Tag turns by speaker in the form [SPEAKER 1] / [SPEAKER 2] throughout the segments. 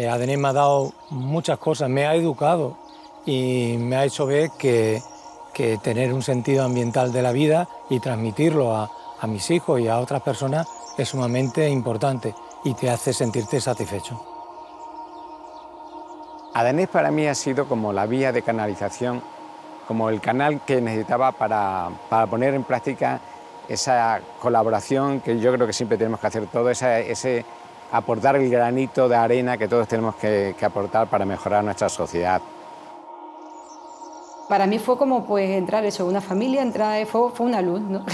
[SPEAKER 1] Adenés me ha dado muchas cosas, me ha educado y me ha hecho ver que tener un sentido ambiental de la vida y transmitirlo a mis hijos y a otras personas es sumamente importante y te hace sentirte satisfecho.
[SPEAKER 2] Adenés para mí ha sido como la vía de canalización, como el canal que necesitaba para poner en práctica esa colaboración que yo creo que siempre tenemos que hacer todos, ese aportar el granito de arena que todos tenemos que aportar para mejorar nuestra sociedad.
[SPEAKER 3] Para mí fue como pues entrar eso, una familia, fue una luz, ¿no?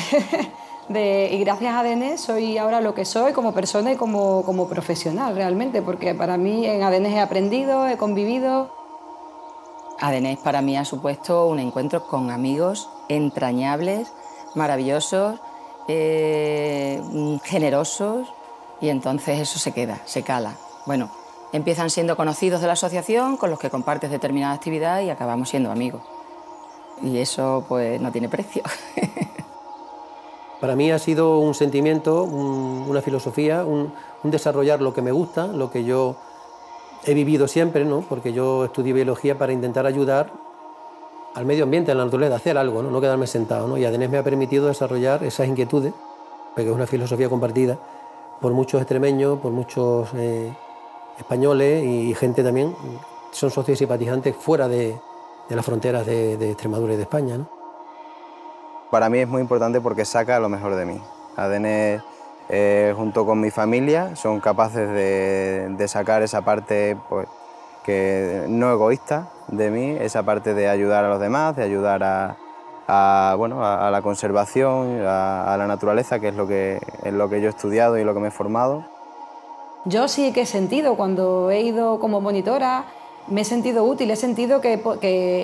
[SPEAKER 3] Y gracias a Adenés soy ahora lo que soy como persona y como profesional realmente, porque para mí en Adenés he aprendido, he convivido.
[SPEAKER 4] Adenés para mí ha supuesto un encuentro con amigos entrañables, maravillosos, generosos, y entonces eso se queda, se cala. Bueno, empiezan siendo conocidos de la asociación, con los que compartes determinada actividad y acabamos siendo amigos. Y eso pues no tiene precio.
[SPEAKER 5] Para mí ha sido un sentimiento, una filosofía, un desarrollar lo que me gusta, lo que yo he vivido siempre, ¿no? Porque yo estudié biología para intentar ayudar al medio ambiente, a la naturaleza, hacer algo, no quedarme sentado, ¿no? Y Adenés me ha permitido desarrollar esas inquietudes, porque es una filosofía compartida por muchos extremeños, por muchos españoles y gente también, son socios y simpatizantes fuera de las fronteras de Extremadura y de España, ¿no?
[SPEAKER 6] Para mí es muy importante porque saca lo mejor de mí. Adenés, junto con mi familia, son capaces de sacar esa parte pues, que no egoísta de mí, esa parte de ayudar a los demás, de ayudar a la conservación, a la naturaleza, que es lo que yo he estudiado y lo que me he formado.
[SPEAKER 3] Yo sí que he sentido, cuando he ido como monitora, me he sentido útil, he sentido que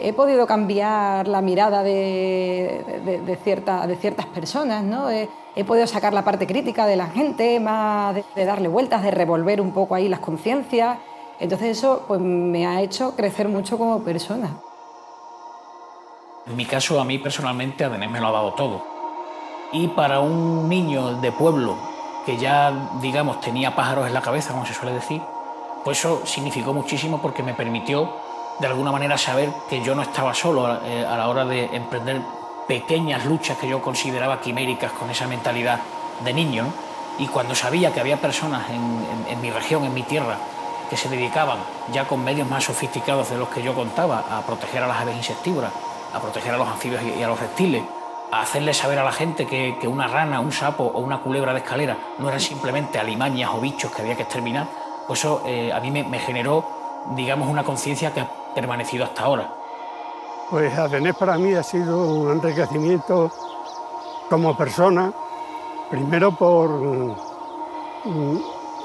[SPEAKER 3] he podido cambiar la mirada de ciertas personas, ¿no? He podido sacar la parte crítica de la gente, más de darle vueltas, de revolver un poco ahí las conciencias. Entonces eso pues, me ha hecho crecer mucho como persona.
[SPEAKER 7] En mi caso, a mí personalmente, Adenés me lo ha dado todo. Y para un niño de pueblo que ya, digamos, tenía pájaros en la cabeza, como se suele decir, pues eso significó muchísimo porque me permitió, de alguna manera, saber que yo no estaba solo a la hora de emprender pequeñas luchas que yo consideraba quiméricas con esa mentalidad de niño, ¿no? Y cuando sabía que había personas en mi región, en mi tierra, que se dedicaban, ya con medios más sofisticados de los que yo contaba, a proteger a las aves insectívoras, a proteger a los anfibios y a los reptiles, a hacerle saber a la gente que una rana, un sapo o una culebra de escalera no eran simplemente alimañas o bichos que había que exterminar, pues eso a mí me generó, digamos, una conciencia que ha permanecido hasta ahora.
[SPEAKER 8] Pues Adenés para mí ha sido un enriquecimiento como persona, primero por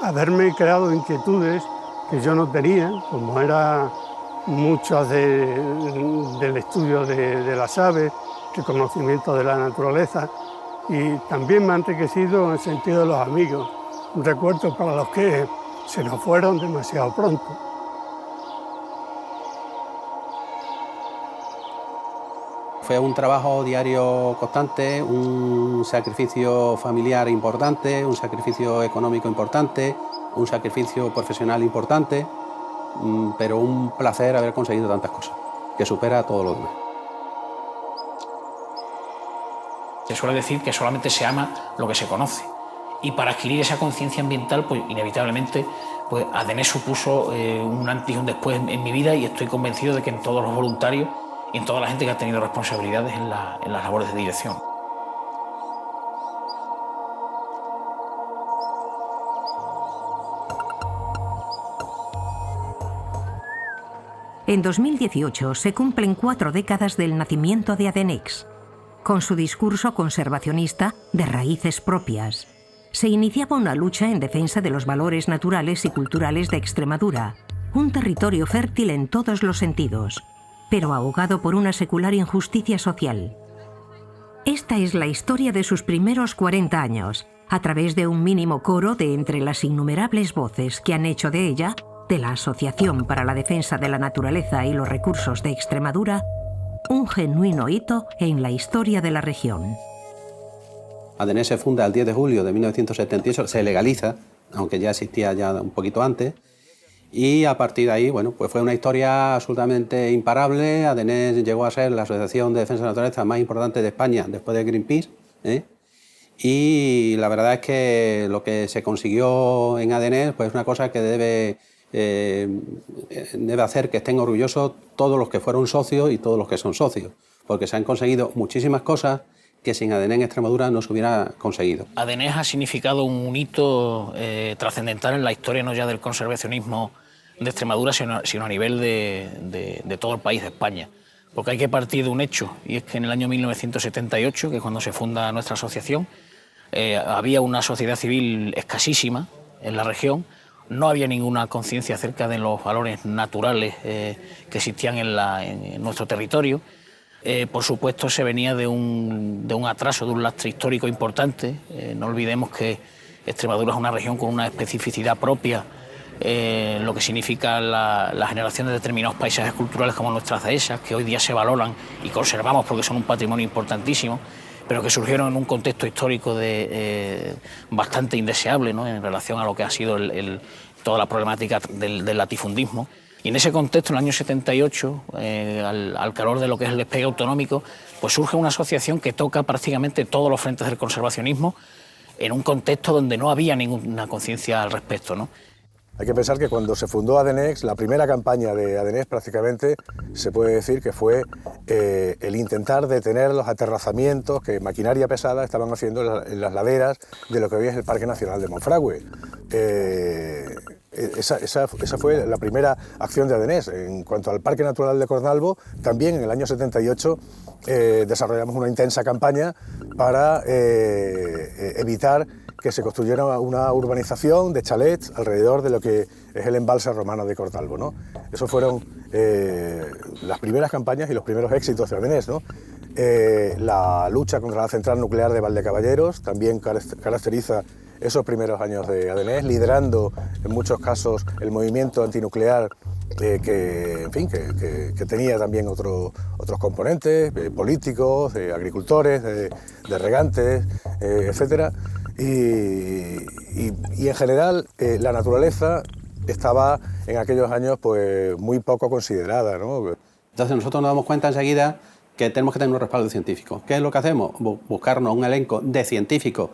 [SPEAKER 8] haberme creado inquietudes que yo no tenía, como era muchas del estudio de las aves, el conocimiento de la naturaleza, y también me ha enriquecido en el sentido de los amigos, un recuerdo para los que se nos fueron demasiado pronto.
[SPEAKER 5] Fue un trabajo diario constante, un sacrificio familiar importante, un sacrificio económico importante, un sacrificio profesional importante, pero un placer haber conseguido tantas cosas, que supera todo lo demás.
[SPEAKER 7] Se suele decir que solamente se ama lo que se conoce. Y para adquirir esa conciencia ambiental, pues inevitablemente, pues Adenés supuso un antes y un después en mi vida, y estoy convencido de que en todos los voluntarios y en toda la gente que ha tenido responsabilidades en las labores de dirección.
[SPEAKER 9] En 2018 se cumplen 4 décadas del nacimiento de Adenés. Con su discurso conservacionista de raíces propias, se iniciaba una lucha en defensa de los valores naturales y culturales de Extremadura, un territorio fértil en todos los sentidos, pero ahogado por una secular injusticia social. Esta es la historia de sus primeros 40 años, a través de un mínimo coro de entre las innumerables voces que han hecho de ella, de la Asociación para la Defensa de la Naturaleza y los Recursos de Extremadura, un genuino hito en la historia de la región.
[SPEAKER 5] Adenés se funda el 10 de julio de 1978, se legaliza, aunque ya existía ya un poquito antes,
[SPEAKER 10] Y a partir de ahí, bueno, pues fue una historia absolutamente imparable. Adenés llegó a ser la asociación de defensa de la naturaleza más importante de España después de Greenpeace, ¿eh? Y la verdad es que lo que se consiguió en Adenés pues es una cosa que debe hacer que estén orgullosos todos los que fueron socios y todos los que son socios, porque se han conseguido muchísimas cosas que sin Adenés en Extremadura no se hubiera conseguido.
[SPEAKER 7] Adenés ha significado un hito trascendental en la historia no ya del conservacionismo de Extremadura, sino a nivel de todo el país de España. Porque hay que partir de un hecho, y es que en el año 1978, que es cuando se funda nuestra asociación, había una sociedad civil escasísima en la región, no había ninguna conciencia acerca de los valores naturales que existían en nuestro territorio. Por supuesto, se venía de un atraso, de un lastre histórico importante. No olvidemos que Extremadura es una región con una especificidad propia, lo que significa la generación de determinados paisajes culturales como nuestras dehesas, que hoy día se valoran y conservamos porque son un patrimonio importantísimo, pero que surgieron en un contexto histórico bastante indeseable, ¿no?, en relación a lo que ha sido toda la problemática del latifundismo. Y en ese contexto, en el año 78, al calor de lo que es el despegue autonómico, pues surge una asociación que toca prácticamente todos los frentes del conservacionismo en un contexto donde no había ninguna conciencia al respecto, ¿no?
[SPEAKER 11] Hay que pensar que cuando se fundó Adenés, la primera campaña de Adenés prácticamente se puede decir que fue el intentar detener los aterrazamientos que maquinaria pesada estaban haciendo en las laderas de lo que hoy es el Parque Nacional de Monfragüe. Esa fue la primera acción de Adenés. En cuanto al Parque Natural de Cornalvo, también en el año 78 desarrollamos una intensa campaña para evitar que se construyera una urbanización de chalets alrededor de lo que es el embalse romano de Cornalvo, ¿no? Esos fueron las primeras campañas y los primeros éxitos de Adenés, ¿no? La lucha contra la central nuclear de Valdecaballeros también caracteriza esos primeros años de Adenés, liderando en muchos casos el movimiento antinuclear que tenía también otros componentes políticos, de agricultores, de regantes, etcétera. Y en general la naturaleza estaba en aquellos años pues muy poco considerada, ¿no?
[SPEAKER 10] Entonces nosotros nos damos cuenta enseguida que tenemos que tener un respaldo científico. ¿Qué es lo que hacemos? Buscarnos un elenco de científicos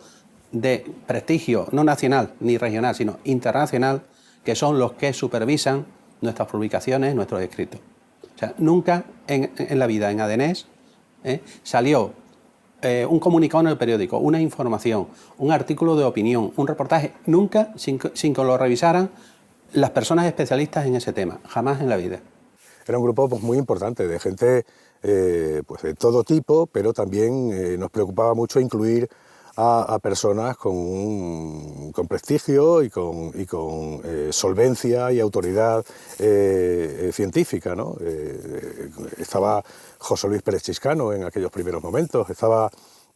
[SPEAKER 10] de prestigio, no nacional ni regional, sino internacional, que son los que supervisan nuestras publicaciones, nuestros escritos. O sea, nunca en la vida en Adenés salió un comunicado en el periódico, una información, un artículo de opinión, un reportaje, nunca sin que lo revisaran las personas especialistas en ese tema, jamás en la vida.
[SPEAKER 11] Era un grupo pues, muy importante, de gente pues, de todo tipo, pero también nos preocupaba mucho incluir a personas con prestigio y con solvencia y autoridad científica, ¿no? Estaba José Luis Pérez Chiscano en aquellos primeros momentos, estaba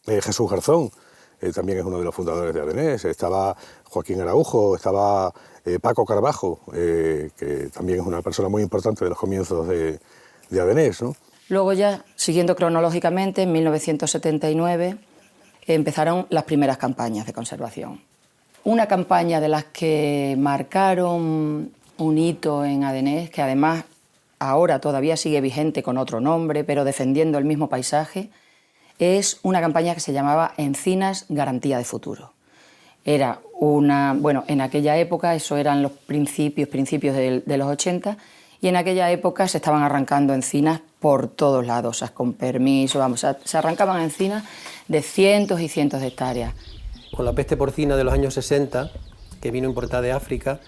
[SPEAKER 11] Jesús Garzón, también es uno de los fundadores de Adenés, estaba Joaquín Araujo, estaba Paco Carbajo, que también es una persona muy importante de los comienzos de Adenés, ¿no?
[SPEAKER 4] Luego ya, siguiendo cronológicamente, en 1979 empezaron las primeras campañas de conservación. Una campaña de las que marcaron un hito en Adenés, que además ahora todavía sigue vigente con otro nombre, pero defendiendo el mismo paisaje, es una campaña que se llamaba Encinas Garantía de Futuro. Era en aquella época, eso eran los principios de los 80, y en aquella época se estaban arrancando encinas por todos lados, o sea, con permiso, se arrancaban encinas de cientos y cientos de hectáreas.
[SPEAKER 5] Con la peste porcina de los años 60, que vino importada de África,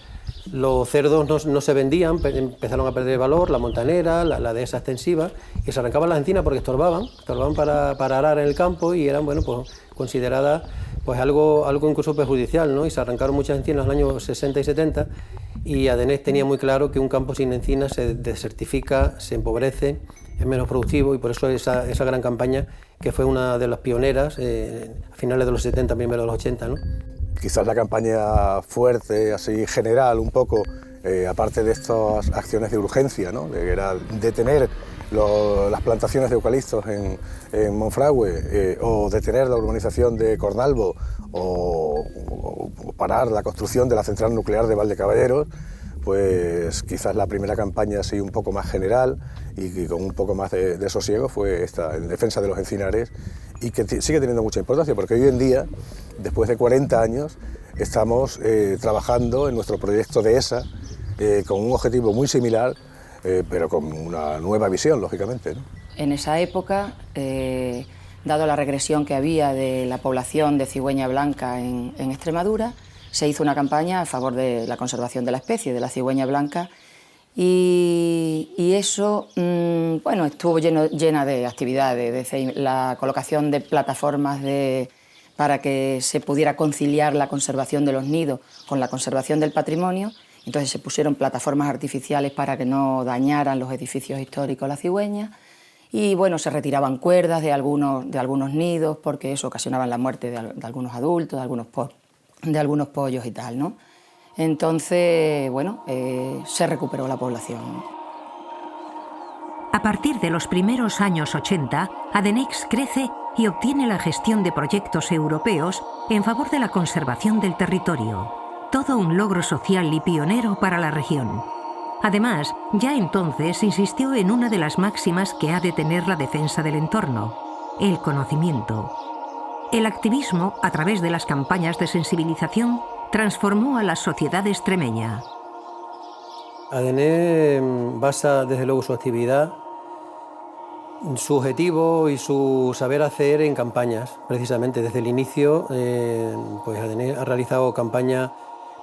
[SPEAKER 5] los cerdos no se vendían, empezaron a perder valor, la montanera, la dehesa extensiva, y se arrancaban las encinas porque estorbaban para arar en el campo y eran pues, consideradas pues, algo incluso perjudicial, ¿no? Y se arrancaron muchas encinas en los años 60 y 70, y Adenés tenía muy claro que un campo sin encinas se desertifica, se empobrece, es menos productivo, y por eso esa gran campaña, que fue una de las pioneras a finales de los 70, primero de los 80, ¿no?
[SPEAKER 11] Quizás la campaña fuerte, así general, un poco, aparte de estas acciones de urgencia, ¿no? Que era detener las plantaciones de eucaliptos en Monfragüe, o detener la urbanización de Cornalvo, o parar la construcción de la central nuclear de Valdecaballeros, pues quizás la primera campaña así un poco más general y con un poco más de sosiego fue esta, en defensa de los encinares, y que sigue teniendo mucha importancia, porque hoy en día, después de 40 años, estamos trabajando en nuestro proyecto de ESA con un objetivo muy similar, pero con una nueva visión, lógicamente, ¿no?
[SPEAKER 4] En esa época, dado la regresión que había de la población de cigüeña blanca en Extremadura, se hizo una campaña a favor de la conservación de la especie, de la cigüeña blanca, y eso bueno, estuvo llena de actividades, desde la colocación de plataformas para que se pudiera conciliar la conservación de los nidos con la conservación del patrimonio. Entonces se pusieron plataformas artificiales para que no dañaran los edificios históricos la cigüeña, y bueno, se retiraban cuerdas de algunos nidos porque eso ocasionaba la muerte de algunos adultos, de algunos pollos y tal, ¿no? Entonces, bueno, se recuperó la población.
[SPEAKER 9] A partir de los primeros años 80, Adenex crece y obtiene la gestión de proyectos europeos en favor de la conservación del territorio. Todo un logro social y pionero para la región. Además, ya entonces insistió en una de las máximas que ha de tener la defensa del entorno: el conocimiento. El activismo, a través de las campañas de sensibilización, transformó a la sociedad extremeña.
[SPEAKER 5] Adenex basa desde luego su actividad, su objetivo y su saber hacer en campañas. Precisamente desde el inicio, pues Adenex ha realizado campañas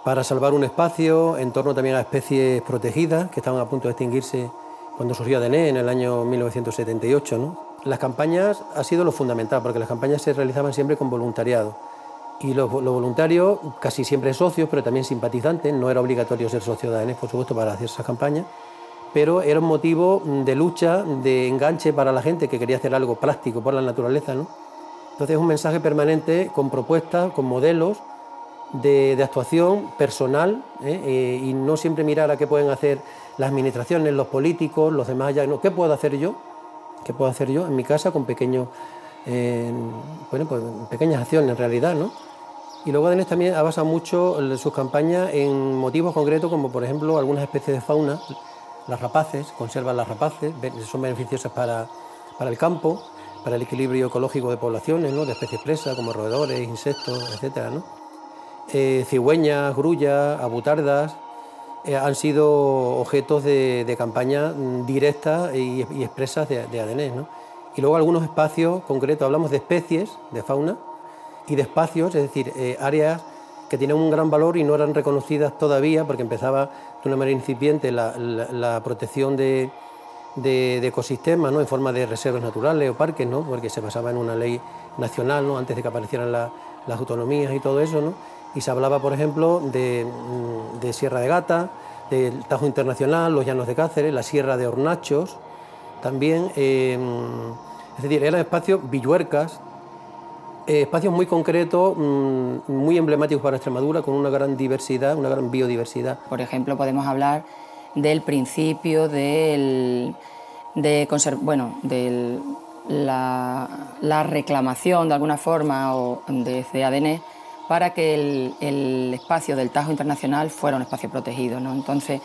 [SPEAKER 5] para salvar un espacio, en torno también a especies protegidas que estaban a punto de extinguirse cuando surgió Adenex en el año 1978, ¿no? Las campañas ha sido lo fundamental, porque las campañas se realizaban siempre con voluntariado. Y los voluntarios, casi siempre socios, pero también simpatizantes, no era obligatorio ser socio de Adenex, por supuesto, para hacer esas campañas, pero era un motivo de lucha, de enganche para la gente que quería hacer algo práctico por la naturaleza, ¿no? Entonces es un mensaje permanente con propuestas, con modelos de actuación personal, y no siempre mirar a qué pueden hacer las administraciones, los políticos, los demás, ya no, ¿qué puedo hacer yo? ¿Qué puedo hacer yo en mi casa con pequeñas acciones en realidad, ¿no? Y luego Adenex también ha basado mucho sus campañas en motivos concretos, como por ejemplo algunas especies de fauna, las rapaces, conservan las rapaces, son beneficiosas para el campo, para el equilibrio ecológico de poblaciones, ¿no? De especies presas como roedores, insectos, etcétera, ¿no? Cigüeñas, grullas, abutardas han sido objetos de campañas directas y expresas de Adenex, ¿no? Y luego algunos espacios concretos, hablamos de especies de fauna y de espacios, es decir, áreas que tienen un gran valor y no eran reconocidas todavía, porque empezaba de una manera incipiente la protección de ecosistemas, ¿no? En forma de reservas naturales o parques, ¿no? Porque se basaba en una ley nacional, ¿no? Antes de que aparecieran las autonomías y todo eso, ¿no? Y se hablaba, por ejemplo, de Sierra de Gata, del Tajo Internacional, los Llanos de Cáceres, la Sierra de Hornachos, también, es decir, eran espacios, Villuercas, espacios muy concretos, muy emblemáticos para Extremadura, con una gran diversidad, una gran biodiversidad.
[SPEAKER 4] Por ejemplo, podemos hablar del principio de la reclamación, de alguna forma, o desde Adenex, para que el espacio del Tajo Internacional fuera un espacio protegido, ¿no? Entonces,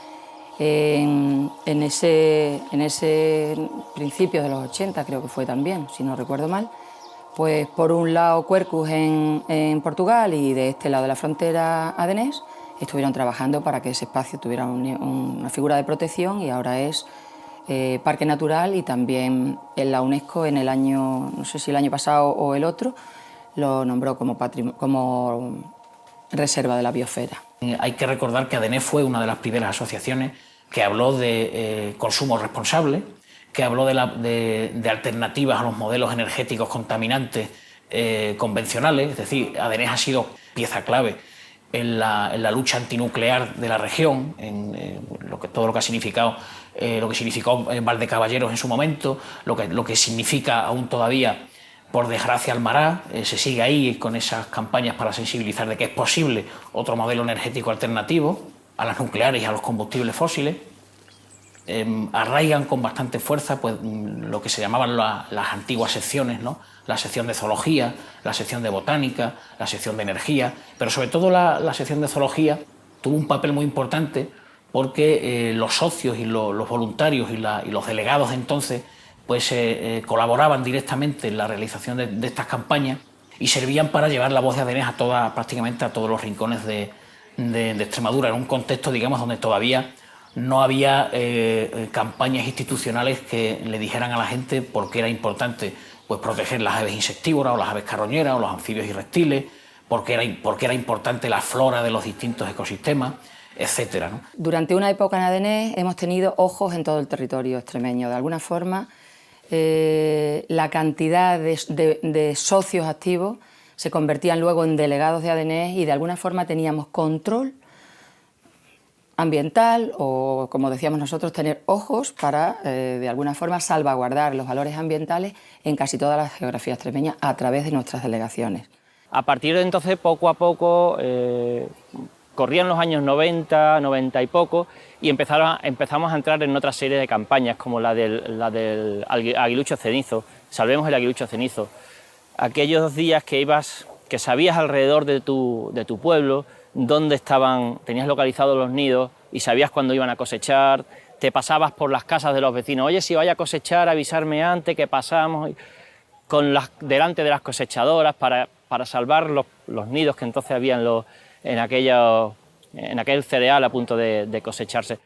[SPEAKER 4] en ese principio de los 80, creo que fue también, si no recuerdo mal, pues por un lado Quercus en Portugal y de este lado de la frontera Adenex estuvieron trabajando para que ese espacio tuviera una figura de protección, y ahora es parque natural, y también en la UNESCO en el año, no sé si el año pasado o el otro, lo nombró como reserva de la biosfera.
[SPEAKER 7] Hay que recordar que Adenex fue una de las primeras asociaciones que habló de consumo responsable, que habló de alternativas a los modelos energéticos contaminantes convencionales. Es decir, Adenex ha sido pieza clave en la lucha antinuclear de la región, en todo lo que ha significado, lo que significó Valdecaballeros en su momento, lo que significa aún todavía, por desgracia, Almará. Se sigue ahí con esas campañas para sensibilizar de que es posible otro modelo energético alternativo a las nucleares y a los combustibles fósiles. Arraigan con bastante fuerza pues, lo que se llamaban las antiguas secciones, ¿no? La sección de zoología, la sección de botánica, la sección de energía, pero sobre todo la sección de zoología tuvo un papel muy importante porque los socios y los voluntarios y los delegados de entonces pues colaboraban directamente en la realización de estas campañas y servían para llevar la voz de ADENES prácticamente a todos los rincones de Extremadura, en un contexto, digamos, donde todavía no había campañas institucionales que le dijeran a la gente por qué era importante pues, proteger las aves insectívoras o las aves carroñeras o los anfibios y reptiles, por qué era importante la flora de los distintos ecosistemas, etcétera, ¿no?
[SPEAKER 4] Durante una época en ADENES hemos tenido ojos en todo el territorio extremeño. De alguna forma, la cantidad de socios activos se convertían luego en delegados de ADENES y de alguna forma teníamos control ambiental o, como decíamos nosotros, tener ojos para, de alguna forma, salvaguardar los valores ambientales en casi toda la geografía extremeña a través de nuestras delegaciones.
[SPEAKER 12] A partir de entonces, poco a poco, corrían los años 90, 90 y poco, y empezamos a entrar en otra serie de campañas, como la del aguilucho cenizo, salvemos el aguilucho cenizo. Aquellos días que sabías alrededor de tu pueblo dónde tenías localizados los nidos y sabías cuándo iban a cosechar, te pasabas por las casas de los vecinos, oye, si vaya a cosechar, avisarme antes que pasamos, delante de las cosechadoras para salvar los nidos que entonces había en aquel cereal a punto de cosecharse.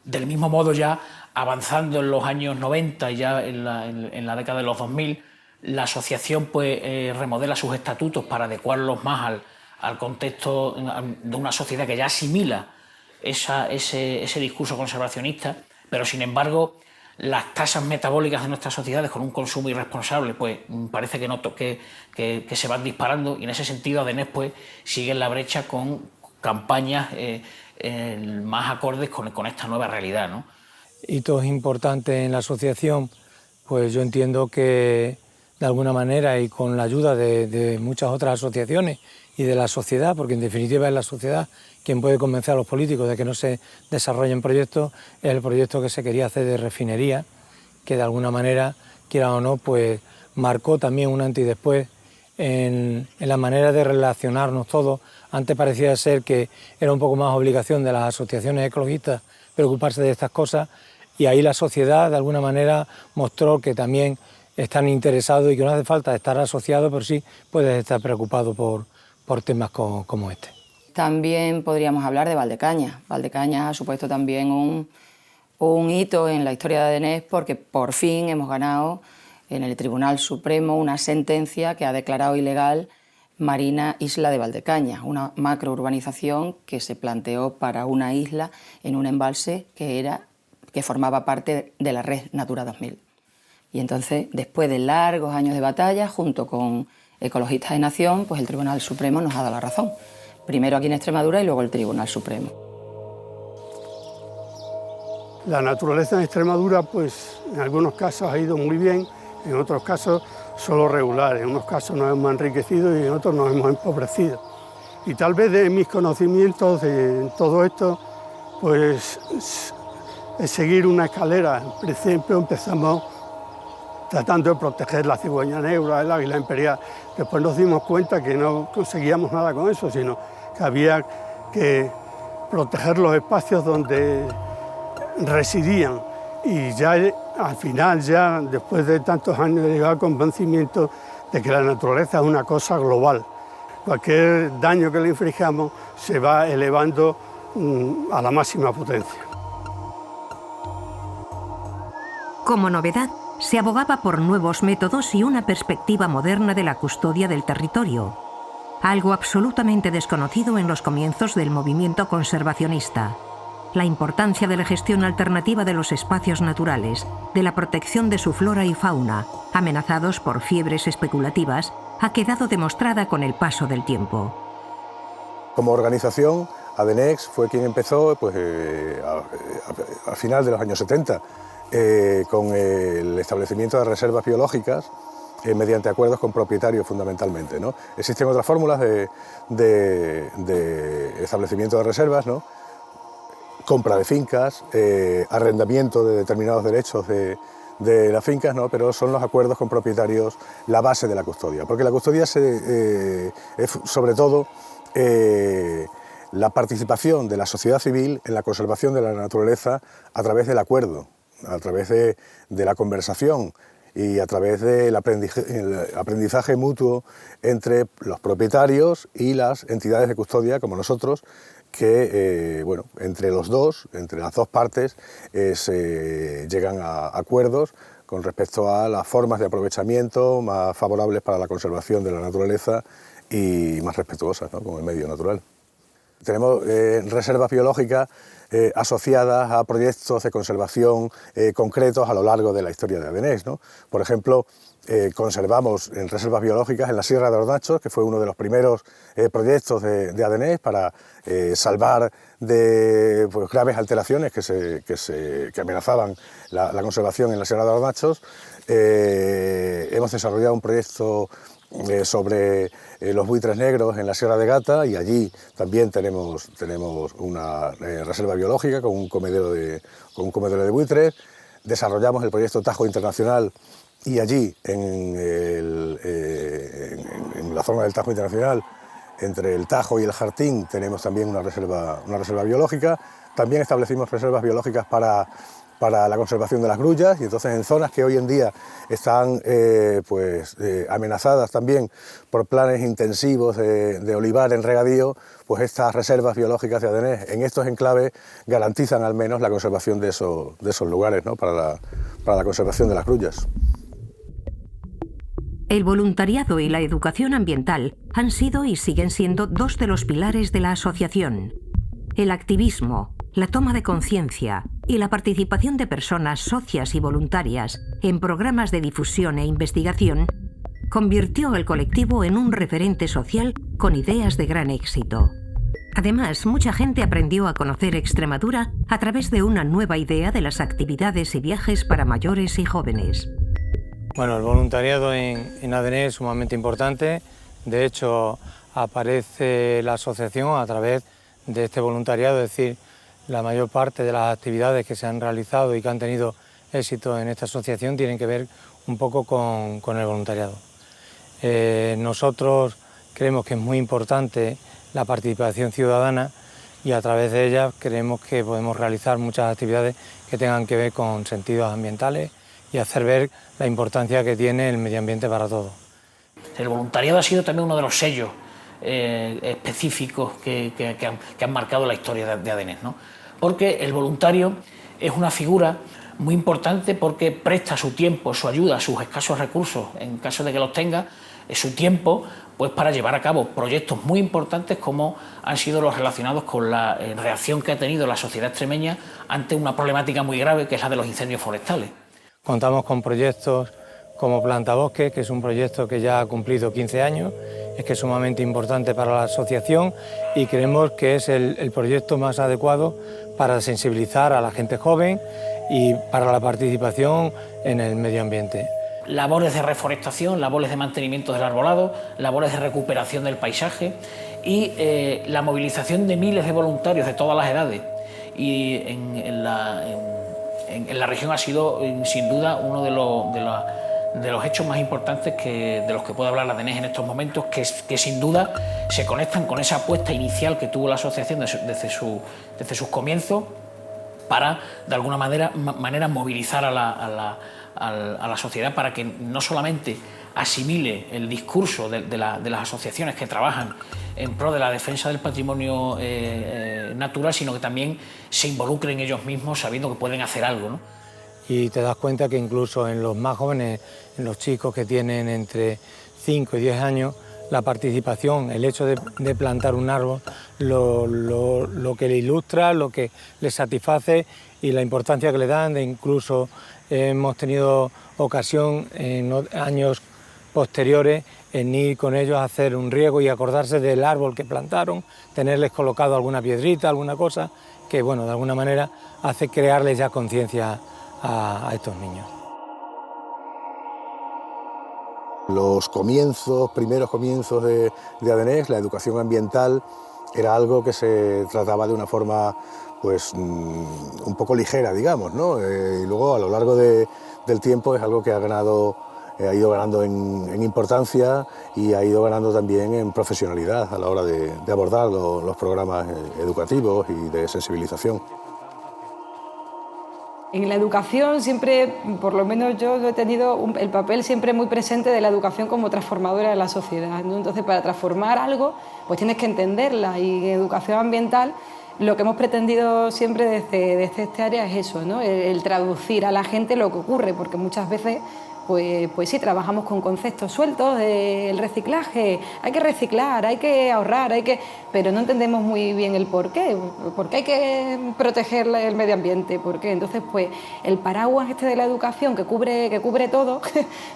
[SPEAKER 7] Del mismo modo, ya avanzando en los años 90 y ya en la década de los 2000, la asociación pues, remodela sus estatutos para adecuarlos más al contexto de una sociedad que ya asimila ese discurso conservacionista, pero sin embargo las tasas metabólicas de nuestras sociedades con un consumo irresponsable pues parece que se van disparando, y en ese sentido ADENES pues sigue en la brecha con campañas más acordes con esta nueva realidad, ¿no?
[SPEAKER 1] Hitos importantes en la asociación, pues yo entiendo que de alguna manera y con la ayuda de muchas otras asociaciones y de la sociedad, porque en definitiva es la sociedad quien puede convencer a los políticos de que no se desarrollen proyectos, es el proyecto que se quería hacer de refinería, que de alguna manera, quiera o no, pues marcó también un antes y después en la manera de relacionarnos todos. Antes parecía ser que era un poco más obligación de las asociaciones ecologistas preocuparse de estas cosas, y ahí la sociedad de alguna manera mostró que también están interesados y que no hace falta estar asociado, pero sí puedes estar preocupado por temas como este.
[SPEAKER 4] También podríamos hablar de Valdecañas. Valdecañas ha supuesto también un hito en la historia de ADENES, porque por fin hemos ganado en el Tribunal Supremo una sentencia que ha declarado ilegal Marina Isla de Valdecañas, una macrourbanización que se planteó para una isla en un embalse que formaba parte de la red Natura 2000. Y entonces, después de largos años de batalla, junto con Ecologistas de Nación, pues el Tribunal Supremo nos ha dado la razón. Primero aquí en Extremadura y luego el Tribunal Supremo.
[SPEAKER 8] La naturaleza en Extremadura, pues en algunos casos ha ido muy bien, en otros casos solo regular, en unos casos nos hemos enriquecido y en otros nos hemos empobrecido. Y tal vez de mis conocimientos de todo esto, pues es seguir una escalera. En principio empezamos tratando de proteger la cigüeña negra, el águila imperial. Después nos dimos cuenta que no conseguíamos nada con eso, sino que había que proteger los espacios donde residían. Y ya al final, ya después de tantos años, he llegado al convencimiento de que la naturaleza es una cosa global. Cualquier daño que le infringamos se va elevando a la máxima potencia.
[SPEAKER 9] Como novedad, se abogaba por nuevos métodos y una perspectiva moderna de la custodia del territorio, algo absolutamente desconocido en los comienzos del movimiento conservacionista. La importancia de la gestión alternativa de los espacios naturales, de la protección de su flora y fauna, amenazados por fiebres especulativas, ha quedado demostrada con el paso del tiempo.
[SPEAKER 11] Como organización, ADENEX fue quien empezó pues, a final de los años 70, con el establecimiento de reservas biológicas mediante acuerdos con propietarios fundamentalmente, ¿no? Existen otras fórmulas de establecimiento de reservas, ¿no? Compra de fincas, arrendamiento de determinados derechos de las fincas, ¿no? Pero son los acuerdos con propietarios la base de la custodia, porque la custodia es sobre todo la participación de la sociedad civil en la conservación de la naturaleza a través del acuerdo, a través de la conversación y a través del aprendizaje mutuo entre los propietarios y las entidades de custodia como nosotros, que bueno, entre las dos partes se llegan a acuerdos con respecto a las formas de aprovechamiento más favorables para la conservación de la naturaleza y más respetuosas, ¿no?, con el medio natural. Tenemos reservas biológicas asociadas a proyectos de conservación concretos a lo largo de la historia de Adenés, ¿no? Por ejemplo, conservamos en reservas biológicas en la Sierra de Hornachos, que fue uno de los primeros proyectos de Adenés para salvar de graves alteraciones que amenazaban la conservación en la Sierra de Hornachos. Hemos desarrollado un proyecto sobre los buitres negros en la Sierra de Gata, y allí también tenemos una reserva biológica con un comedero de buitres. Desarrollamos el proyecto Tajo Internacional, y allí en la zona del Tajo Internacional, entre el Tajo y el Jartín, tenemos también una reserva biológica. También establecimos reservas biológicas para la conservación de las grullas, y entonces en zonas que hoy en día están amenazadas también por planes intensivos de olivar en regadío, pues estas reservas biológicas de Adenés en estos enclaves garantizan al menos la conservación de esos lugares, ¿no?, para la conservación de las grullas.
[SPEAKER 9] El voluntariado y la educación ambiental han sido y siguen siendo dos de los pilares de la asociación. El activismo, la toma de conciencia y la participación de personas socias y voluntarias en programas de difusión e investigación convirtió el colectivo en un referente social con ideas de gran éxito. Además, mucha gente aprendió a conocer Extremadura a través de una nueva idea de las actividades y viajes para mayores y jóvenes.
[SPEAKER 1] Bueno, el voluntariado en Adenés es sumamente importante. De hecho, aparece la asociación a través de este voluntariado, es decir, la mayor parte de las actividades que se han realizado y que han tenido éxito en esta asociación tienen que ver un poco con el voluntariado. Nosotros creemos que es muy importante la participación ciudadana, y a través de ella creemos que podemos realizar muchas actividades que tengan que ver con sentidos ambientales y hacer ver la importancia que tiene el medio ambiente para todos.
[SPEAKER 7] El voluntariado ha sido también uno de los sellos específicos que han marcado la historia de Adenés, ¿no? Porque el voluntario es una figura muy importante porque presta su tiempo, su ayuda, sus escasos recursos, en caso de que los tenga, su tiempo, pues para llevar a cabo proyectos muy importantes como han sido los relacionados con la reacción que ha tenido la sociedad extremeña ante una problemática muy grave que es la de los incendios forestales.
[SPEAKER 1] Contamos con proyectos como Planta Bosque, que es un proyecto que ya ha cumplido 15 años, es que es sumamente importante para la asociación y creemos que es el proyecto más adecuado para sensibilizar a la gente joven y para la participación en el medio ambiente.
[SPEAKER 7] Labores de reforestación, labores de mantenimiento del arbolado, labores de recuperación del paisaje y la movilización de miles de voluntarios de todas las edades. Y en la región ha sido sin duda uno de los hechos más importantes de los que puede hablar la Adenés en estos momentos, que sin duda se conectan con esa apuesta inicial que tuvo la asociación desde sus comienzos para, de alguna manera movilizar a la sociedad para que no solamente asimile el discurso de las asociaciones que trabajan en pro de la defensa del patrimonio natural, sino que también se involucren ellos mismos sabiendo que pueden hacer algo, ¿no?
[SPEAKER 1] Y te das cuenta que incluso en los más jóvenes, en los chicos que tienen entre 5 y 10 años, la participación, el hecho de plantar un árbol, lo que le ilustra, lo que les satisface y la importancia que le dan. Incluso hemos tenido ocasión en años posteriores en ir con ellos a hacer un riego y acordarse del árbol que plantaron, tenerles colocado alguna piedrita, alguna cosa, que bueno, de alguna manera hace crearles ya conciencia a estos niños.
[SPEAKER 11] Los primeros comienzos de Adenés, la educación ambiental era algo que se trataba de una forma pues un poco ligera, digamos, ¿no? Y luego a lo largo del tiempo es algo que ha ganado ha ido ganando en importancia y ha ido ganando también en profesionalidad a la hora de abordar los programas educativos y de sensibilización.
[SPEAKER 3] En la educación siempre, por lo menos yo he tenido el papel siempre muy presente de la educación como transformadora de la sociedad, ¿no? Entonces, para transformar algo, pues tienes que entenderla, y en educación ambiental lo que hemos pretendido siempre desde este área es eso, ¿no? El traducir a la gente lo que ocurre, porque muchas veces pues sí, trabajamos con conceptos sueltos del reciclaje, hay que reciclar, hay que ahorrar, pero no entendemos muy bien el por qué hay que proteger el medio ambiente, por qué. Entonces, pues el paraguas de la educación que cubre todo,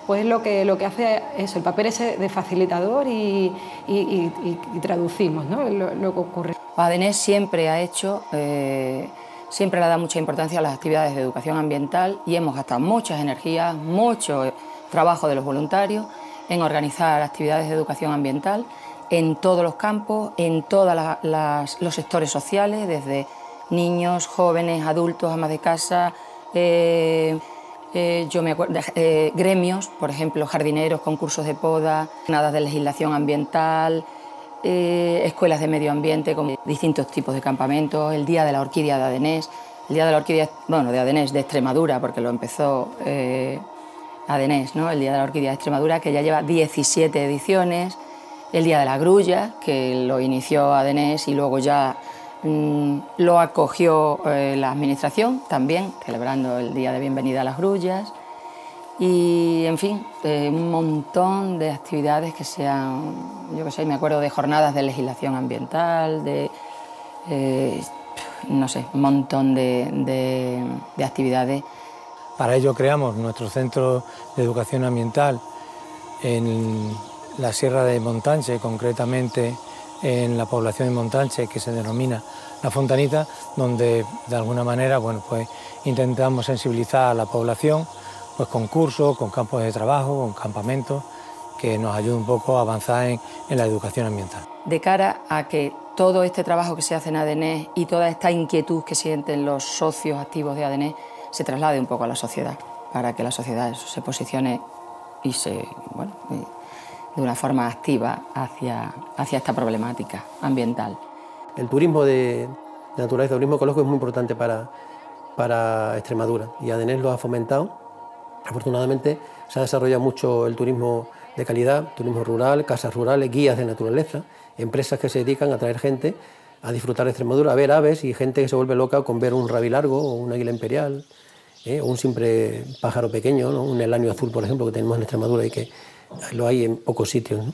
[SPEAKER 3] pues es lo que hace eso, el papel ese de facilitador y traducimos, ¿no? lo que ocurre.
[SPEAKER 4] ADENES siempre ha hecho... Siempre le ha dado mucha importancia a las actividades de educación ambiental y hemos gastado muchas energías, mucho trabajo de los voluntarios en organizar actividades de educación ambiental en todos los campos, en todos los sectores sociales, desde niños, jóvenes, adultos, amas de casa, yo me acuerdo, gremios, por ejemplo, jardineros, concursos de poda, jornadas de legislación ambiental, escuelas de medio ambiente con distintos tipos de campamentos, el Día de la Orquídea de ADENES, el Día de la Orquídea, bueno, de ADENES de Extremadura, porque lo empezó ADENES, ¿no? El Día de la Orquídea de Extremadura, que ya lleva 17 ediciones, el Día de la Grulla, que lo inició ADENES y luego ya lo acogió la Administración también, celebrando el Día de Bienvenida a las Grullas. Y, en fin, un montón de actividades que sean, yo qué sé, me acuerdo de jornadas de legislación ambiental, no sé, un montón de actividades.
[SPEAKER 1] Para ello creamos nuestro centro de educación ambiental en la Sierra de Montanche, concretamente en la población de Montanche, que se denomina La Fontanita, donde de alguna manera, bueno, pues intentamos sensibilizar a la población, pues con cursos, con campos de trabajo, con campamentos, que nos ayuden un poco a avanzar en la educación ambiental.
[SPEAKER 4] De cara a que todo este trabajo que se hace en ADENES y toda esta inquietud que sienten los socios activos de ADENES se traslade un poco a la sociedad, para que la sociedad se posicione y de una forma activa hacia esta problemática ambiental.
[SPEAKER 5] El turismo de naturaleza, el turismo ecológico es muy importante para Extremadura y ADENES lo ha fomentado. Afortunadamente se ha desarrollado mucho el turismo de calidad, turismo rural, casas rurales, guías de naturaleza, empresas que se dedican a traer gente a disfrutar de Extremadura, a ver aves y gente que se vuelve loca con ver un rabilargo o un águila imperial, o un simple pájaro pequeño, ¿no? Un elanio azul, por ejemplo, que tenemos en Extremadura y que lo hay en pocos sitios, ¿no?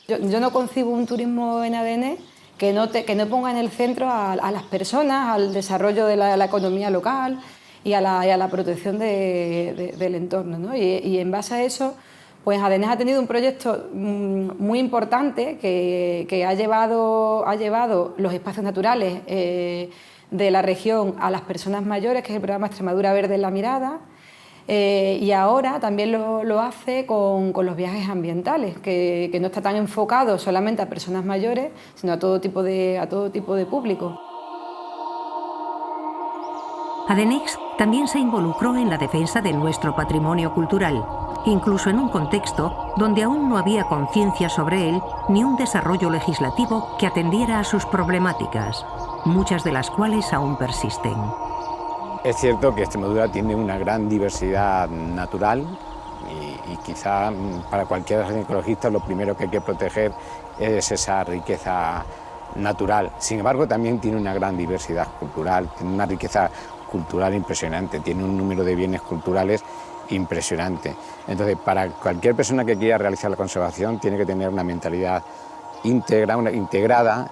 [SPEAKER 3] Yo no concibo un turismo en ADENES que no ponga en el centro a las personas, al desarrollo de la economía local y a la protección del entorno, ¿no? Y en base a eso, pues ADENES ha tenido un proyecto muy importante que ha llevado los espacios naturales de la región a las personas mayores, que es el programa Extremadura Verde en la Mirada, y ahora también lo hace con los viajes ambientales, que no está tan enfocado solamente a personas mayores, sino a todo tipo de público.
[SPEAKER 9] ADENEX también se involucró en la defensa de nuestro patrimonio cultural, incluso en un contexto donde aún no había conciencia sobre él ni un desarrollo legislativo que atendiera a sus problemáticas, muchas de las cuales aún persisten.
[SPEAKER 2] Es cierto que Extremadura tiene una gran diversidad natural y quizá para cualquier ecologista lo primero que hay que proteger es esa riqueza natural. Sin embargo, también tiene una gran diversidad cultural, tiene una riqueza cultural impresionante, tiene un número de bienes culturales impresionante. Entonces, para cualquier persona que quiera realizar la conservación tiene que tener una mentalidad integrada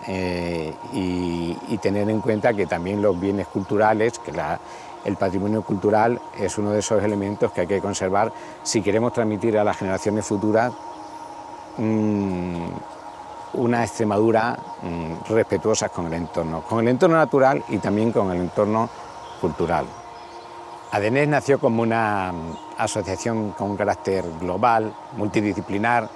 [SPEAKER 2] y tener en cuenta que también los bienes culturales, que el patrimonio cultural es uno de esos elementos que hay que conservar si queremos transmitir a las generaciones futuras una Extremadura respetuosa con el entorno natural y también con el entorno cultural. ADENES nació como una asociación con un carácter global, multidisciplinar,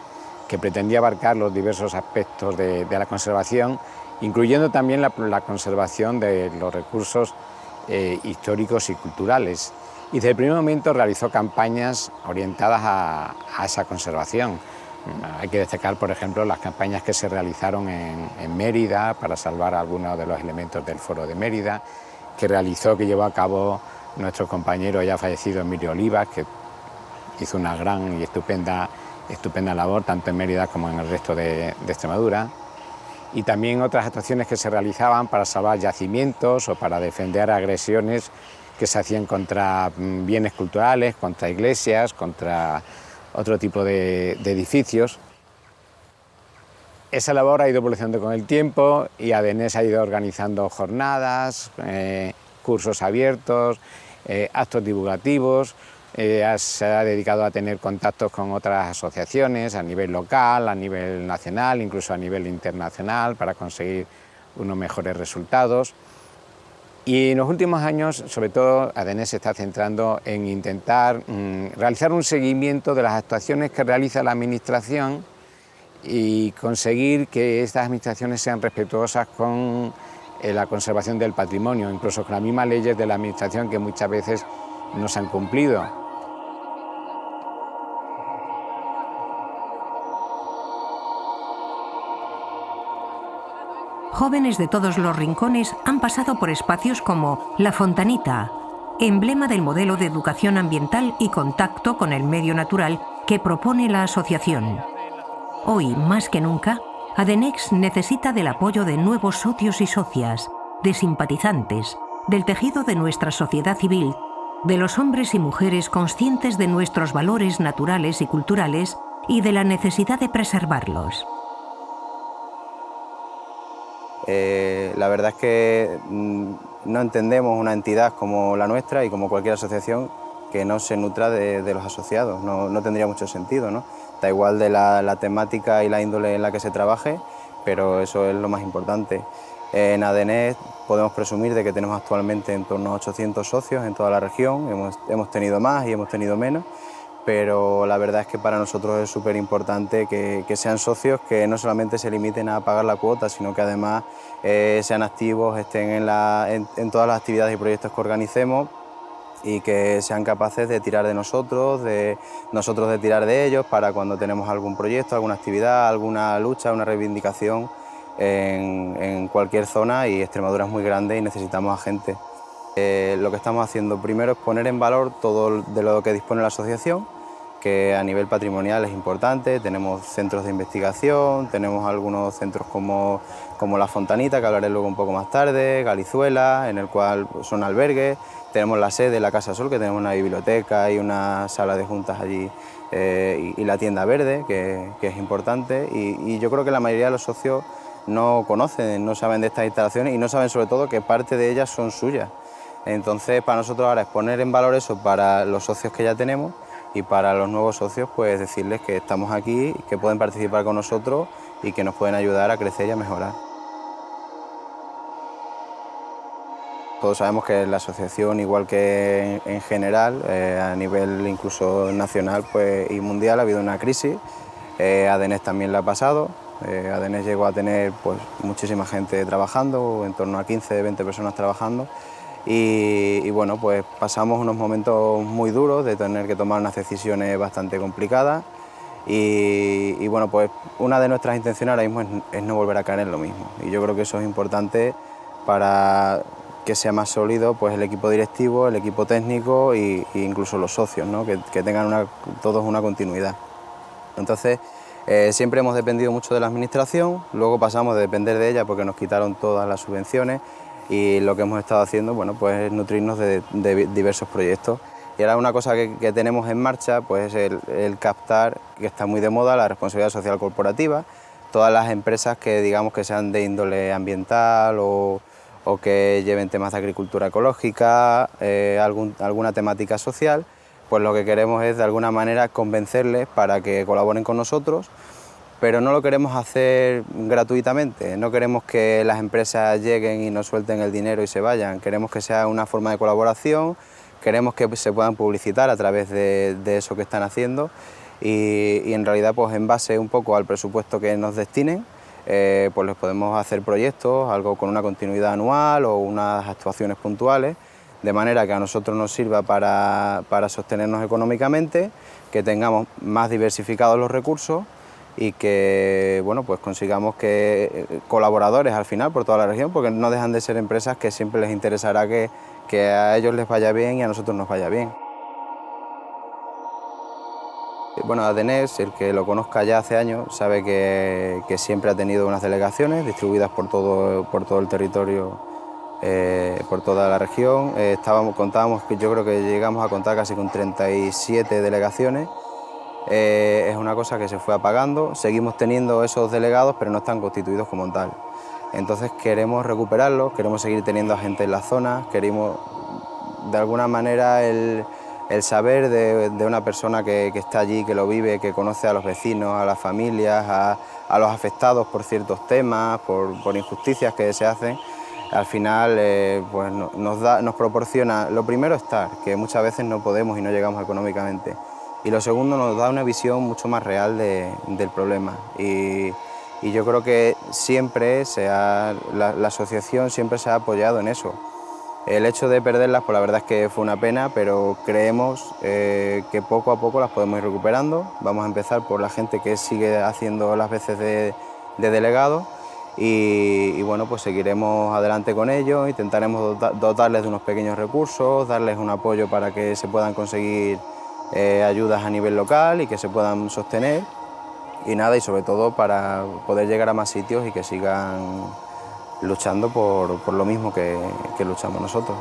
[SPEAKER 2] que pretendía abarcar los diversos aspectos de la conservación, incluyendo también la conservación de los recursos históricos y culturales. y desde el primer momento realizó campañas orientadas a esa conservación. Hay que destacar, por ejemplo, las campañas que se realizaron en Mérida para salvar algunos de los elementos del Foro de Mérida, que llevó a cabo nuestro compañero ya fallecido Emilio Olivas, que hizo una gran y estupenda labor tanto en Mérida como en el resto de Extremadura. Y también otras actuaciones que se realizaban para salvar yacimientos o para defender agresiones que se hacían contra bienes culturales, contra iglesias, contra otro tipo de edificios. Esa labor ha ido evolucionando con el tiempo y ADENES ha ido organizando jornadas, cursos abiertos, actos divulgativos. Se ha dedicado a tener contactos con otras asociaciones a nivel local, a nivel nacional, incluso a nivel internacional, para conseguir unos mejores resultados. Y en los últimos años, sobre todo, ADENES se está centrando en intentar realizar un seguimiento de las actuaciones que realiza la Administración y conseguir que estas administraciones sean respetuosas con la conservación del patrimonio, incluso con las mismas leyes de la Administración que muchas veces no se han cumplido.
[SPEAKER 9] Jóvenes de todos los rincones han pasado por espacios como La Fontanita, emblema del modelo de educación ambiental y contacto con el medio natural que propone la asociación. Hoy, más que nunca, ADENEX necesita del apoyo de nuevos socios y socias, de simpatizantes, del tejido de nuestra sociedad civil, de los hombres y mujeres conscientes de nuestros valores naturales y culturales y de la necesidad de preservarlos.
[SPEAKER 6] La verdad es que no entendemos una entidad como la nuestra y como cualquier asociación que no se nutra de los asociados, no tendría mucho sentido, ¿no? Da igual de la temática y la índole en la que se trabaje, pero eso es lo más importante. En ADENES podemos presumir de que tenemos actualmente en torno a 800 socios en toda la región, hemos tenido más y hemos tenido menos, pero la verdad es que para nosotros es súper importante que sean socios que no solamente se limiten a pagar la cuota, sino que además sean activos, estén en todas las actividades y proyectos que organicemos y que sean capaces de tirar de nosotros de tirar de ellos para cuando tenemos algún proyecto, alguna actividad, alguna lucha, una reivindicación en cualquier zona, y Extremadura es muy grande y necesitamos a gente. Lo que estamos haciendo primero es poner en valor todo de lo que dispone la asociación, que a nivel patrimonial es importante. Tenemos centros de investigación, tenemos algunos centros como La Fontanita, que hablaré luego un poco más tarde, Galizuela, en el cual son albergues. Tenemos la sede, la Casa Sol, que tenemos una biblioteca y una sala de juntas allí, y la tienda verde, que es importante. Y yo creo que la mayoría de los socios no conocen, no saben de estas instalaciones y no saben sobre todo que parte de ellas son suyas. Entonces, para nosotros ahora es poner en valor eso para los socios que ya tenemos, y para los nuevos socios pues decirles que estamos aquí, que pueden participar con nosotros y que nos pueden ayudar a crecer y a mejorar. Todos sabemos que la asociación, igual que en general, a nivel incluso nacional pues, y mundial, ha habido una crisis. ADENES también la ha pasado. ADENES llegó a tener pues, muchísima gente trabajando, en torno a 15, 20 personas trabajando. Y bueno, pues pasamos unos momentos muy duros de tener que tomar unas decisiones bastante complicadas. Y bueno, pues una de nuestras intenciones ahora mismo es no volver a caer en lo mismo. Y yo creo que eso es importante para que sea más sólido pues, el equipo directivo, el equipo técnico e incluso los socios, ¿no? que tengan todos una continuidad. Entonces, siempre hemos dependido mucho de la administración, luego pasamos de depender de ella porque nos quitaron todas las subvenciones, y lo que hemos estado haciendo bueno, pues, es nutrirnos de diversos proyectos. Y ahora una cosa que tenemos en marcha pues, es el captar, que está muy de moda, la responsabilidad social corporativa. Todas las empresas que digamos que sean de índole ambiental o que lleven temas de agricultura ecológica, alguna temática social, pues lo que queremos es de alguna manera convencerles para que colaboren con nosotros, pero no lo queremos hacer gratuitamente, no queremos que las empresas lleguen y nos suelten el dinero y se vayan, queremos que sea una forma de colaboración, queremos que se puedan publicitar a través de eso que están haciendo y en realidad pues en base un poco al presupuesto que nos destinen, pues les podemos hacer proyectos, algo con una continuidad anual o unas actuaciones puntuales, de manera que a nosotros nos sirva para sostenernos económicamente, que tengamos más diversificados los recursos y que bueno, pues consigamos que colaboradores al final por toda la región, porque no dejan de ser empresas que siempre les interesará que a ellos les vaya bien y a nosotros nos vaya bien. Bueno, Adenés, el que lo conozca ya hace años, sabe que siempre ha tenido unas delegaciones distribuidas por todo el territorio, por toda la región. Contábamos, yo creo que llegamos a contar casi con 37 delegaciones. Es una cosa que se fue apagando, seguimos teniendo esos delegados, pero no están constituidos como tal. Entonces queremos recuperarlos, queremos seguir teniendo a gente en la zona, queremos de alguna manera el saber de una persona que está allí, que lo vive, que conoce a los vecinos, a las familias, a los afectados por ciertos temas, por injusticias que se hacen. Al final pues nos proporciona, lo primero, estar, que muchas veces no podemos y no llegamos económicamente. Y lo segundo, nos da una visión mucho más real del problema. Y yo creo que siempre la asociación siempre se ha apoyado en eso. El hecho de perderlas, pues la verdad es que fue una pena, pero creemos que poco a poco las podemos ir recuperando. Vamos a empezar por la gente que sigue haciendo las veces de delegado y bueno, pues seguiremos adelante con ello, intentaremos dotarles de unos pequeños recursos, darles un apoyo para que se puedan conseguir ayudas a nivel local y que se puedan sostener y nada, y sobre todo para poder llegar a más sitios y que sigan luchando por lo mismo que luchamos nosotros.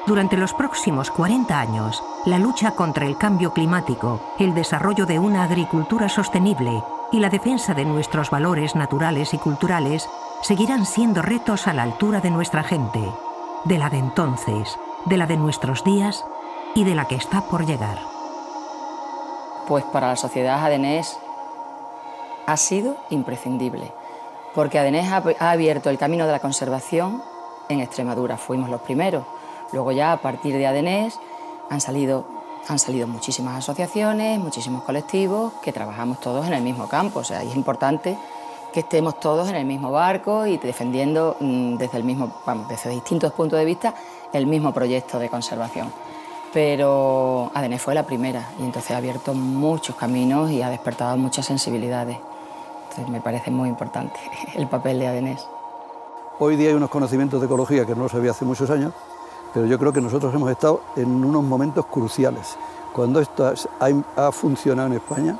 [SPEAKER 9] Durante los próximos 40 años, la lucha contra el cambio climático, el desarrollo de una agricultura sostenible y la defensa de nuestros valores naturales y culturales seguirán siendo retos a la altura de nuestra gente, de la de entonces, de la de nuestros días y de la que está por llegar.
[SPEAKER 4] Pues para la sociedad Adenés ha sido imprescindible, porque Adenés ha abierto el camino de la conservación en Extremadura. Fuimos los primeros. Luego ya a partir de Adenés han salido muchísimas asociaciones, muchísimos colectivos que trabajamos todos en el mismo campo. O sea, es importante que estemos todos en el mismo barco y defendiendo desde distintos puntos de vista el mismo proyecto de conservación. Pero Adenés fue la primera y entonces ha abierto muchos caminos y ha despertado muchas sensibilidades. Entonces me parece muy importante el papel de Adenés.
[SPEAKER 13] Hoy día hay unos conocimientos de ecología que no los había hace muchos años, pero yo creo que nosotros hemos estado en unos momentos cruciales. Cuando esto ha funcionado en España,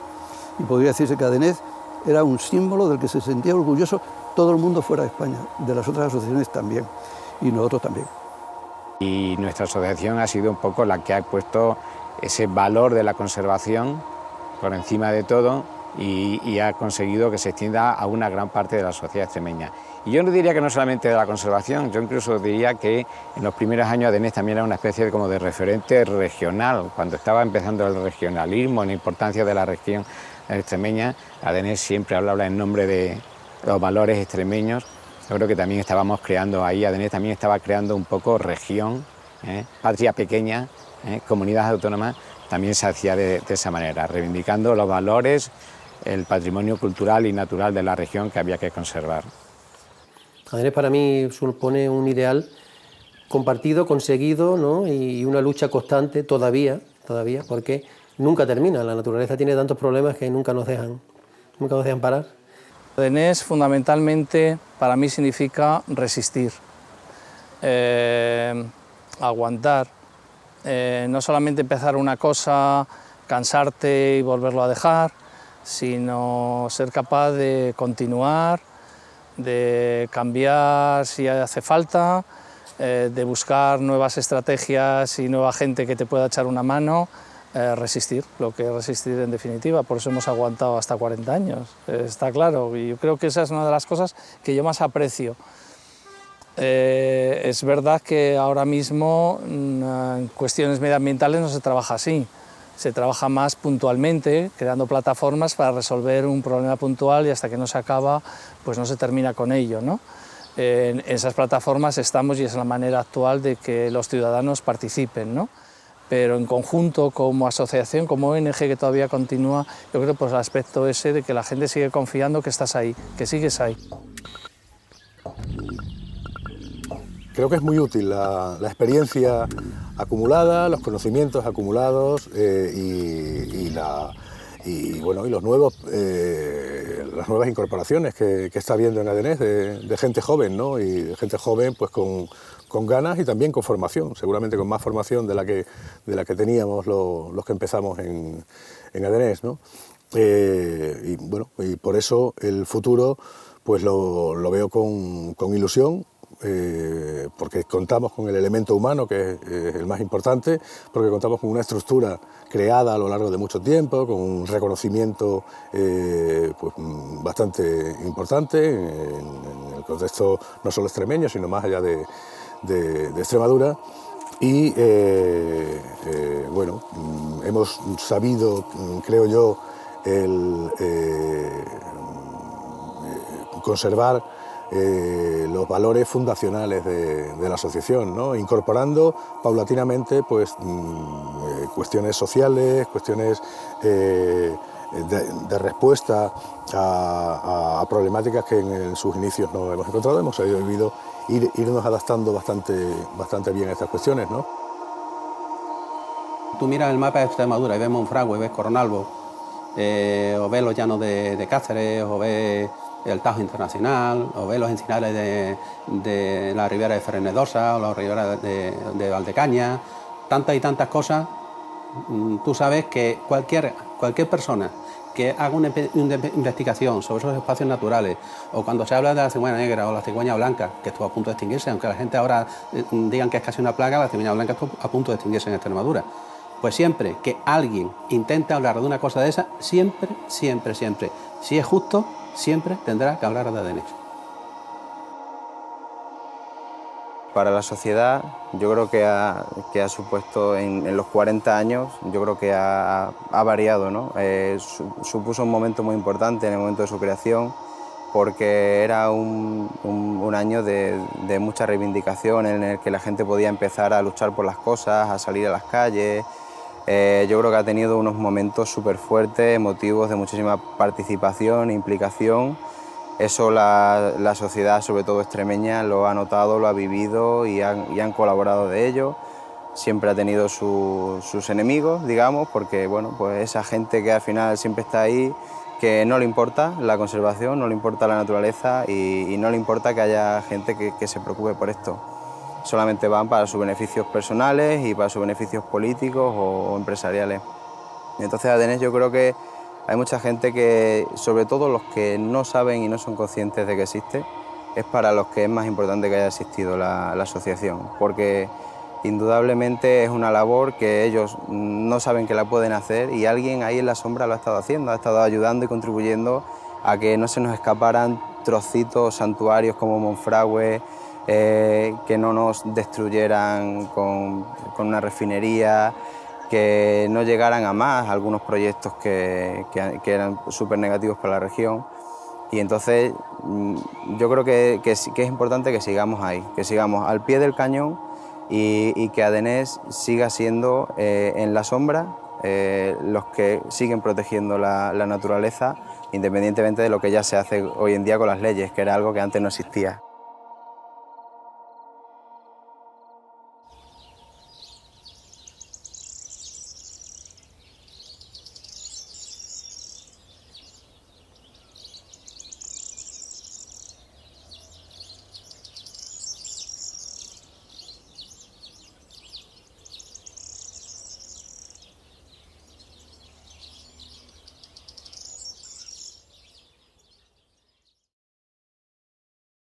[SPEAKER 13] y podría decirse que Adenés era un símbolo del que se sentía orgulloso todo el mundo fuera de España, de las otras asociaciones también, y nosotros también.
[SPEAKER 2] Y nuestra asociación ha sido un poco la que ha puesto ese valor de la conservación por encima de todo y ha conseguido que se extienda a una gran parte de la sociedad extremeña. Y yo no diría que no solamente de la conservación, yo incluso diría que en los primeros años Adenés también era una especie como de referente regional. Cuando estaba empezando el regionalismo, la importancia de la región extremeña, Adenés siempre hablaba en nombre de los valores extremeños. Yo creo que también estábamos creando ahí, Adenés también estaba creando un poco región, patria pequeña, comunidad autónoma, también se hacía de esa manera, reivindicando los valores, el patrimonio cultural y natural de la región que había que conservar.
[SPEAKER 5] Adenés para mí supone un ideal compartido, conseguido, ¿no? Y una lucha constante todavía, porque nunca termina. La naturaleza tiene tantos problemas que nunca nos dejan parar.
[SPEAKER 14] Adenés fundamentalmente para mí significa resistir, aguantar, no solamente empezar una cosa, cansarte y volverlo a dejar, sino ser capaz de continuar, de cambiar si hace falta, de buscar nuevas estrategias y nueva gente que te pueda echar una mano, resistir, lo que es resistir en definitiva. Por eso hemos aguantado hasta 40 años, está claro, y yo creo que esa es una de las cosas que yo más aprecio. Es verdad que ahora mismo en cuestiones medioambientales no se trabaja así, se trabaja más puntualmente, creando plataformas para resolver un problema puntual y hasta que no se acaba, pues no se termina con ello, ¿no? En esas plataformas estamos y es la manera actual de que los ciudadanos participen, ¿no? Pero en conjunto, como asociación, como ONG que todavía continúa, yo creo pues el aspecto ese de que la gente sigue confiando que estás ahí, que sigues ahí.
[SPEAKER 11] Creo que es muy útil la experiencia acumulada, los conocimientos acumulados y los nuevos, las nuevas incorporaciones que está habiendo en Adenés de gente joven, ¿no? Y de gente joven pues con ganas y también con formación, seguramente con más formación de la que teníamos los que empezamos en Adenés, ¿no? Y por eso el futuro pues lo veo con ilusión, porque contamos con el elemento humano, que es el más importante, porque contamos con una estructura creada a lo largo de mucho tiempo, con un reconocimiento pues bastante importante en el contexto no solo extremeño, sino más allá de Extremadura. Y hemos sabido, creo yo, conservar los valores fundacionales de la asociación, ¿no? Incorporando paulatinamente pues, cuestiones sociales, cuestiones de respuesta a problemáticas que en sus inicios no hemos encontrado. Hemos sabido irnos adaptando bastante bien a estas cuestiones, ¿no?
[SPEAKER 10] Tú miras el mapa de Extremadura y ves Monfragüe, ves Cornalvo, o ves los llanos de Cáceres, o ves el Tajo Internacional, o ves los encinares de la ribera de Frenedosa, o la ribera de Valdecañas, tantas y tantas cosas. Tú sabes que cualquier persona que haga una investigación sobre esos espacios naturales, o cuando se habla de la cigüeña negra o la cigüeña blanca, que estuvo a punto de extinguirse, aunque la gente ahora digan que es casi una plaga, la cigüeña blanca estuvo a punto de extinguirse en Extremadura. Pues siempre que alguien intente hablar de una cosa de esa, siempre, si es justo, siempre tendrá que hablar de Adenés.
[SPEAKER 6] Para la sociedad, yo creo que ha supuesto en los 40 años, yo creo que ha variado, ¿no? Supuso un momento muy importante en el momento de su creación, porque era un año de mucha reivindicación en el que la gente podía empezar a luchar por las cosas, a salir a las calles. Yo creo que ha tenido unos momentos súper fuertes, emotivos, de muchísima participación e implicación. Eso la sociedad, sobre todo extremeña, lo ha notado, lo ha vivido y han colaborado de ello. Siempre ha tenido sus enemigos, digamos, porque bueno, pues esa gente que al final siempre está ahí, que no le importa la conservación, no le importa la naturaleza y no le importa que haya gente que se preocupe por esto. Solamente van para sus beneficios personales y para sus beneficios políticos o empresariales. Entonces, Adenés, yo creo que hay mucha gente que, sobre todo los que no saben y no son conscientes de que existe, es para los que es más importante que haya existido la asociación, porque indudablemente es una labor que ellos no saben que la pueden hacer y alguien ahí en la sombra lo ha estado haciendo, ha estado ayudando y contribuyendo a que no se nos escaparan trocitos, santuarios como Monfragüe, que no nos destruyeran con una refinería, que no llegaran a más algunos proyectos que eran súper negativos para la región. Y entonces yo creo que es importante que sigamos ahí, que sigamos al pie del cañón y que Adenés siga siendo en la sombra los que siguen protegiendo la naturaleza, independientemente de lo que ya se hace hoy en día con las leyes, que era algo que antes no existía.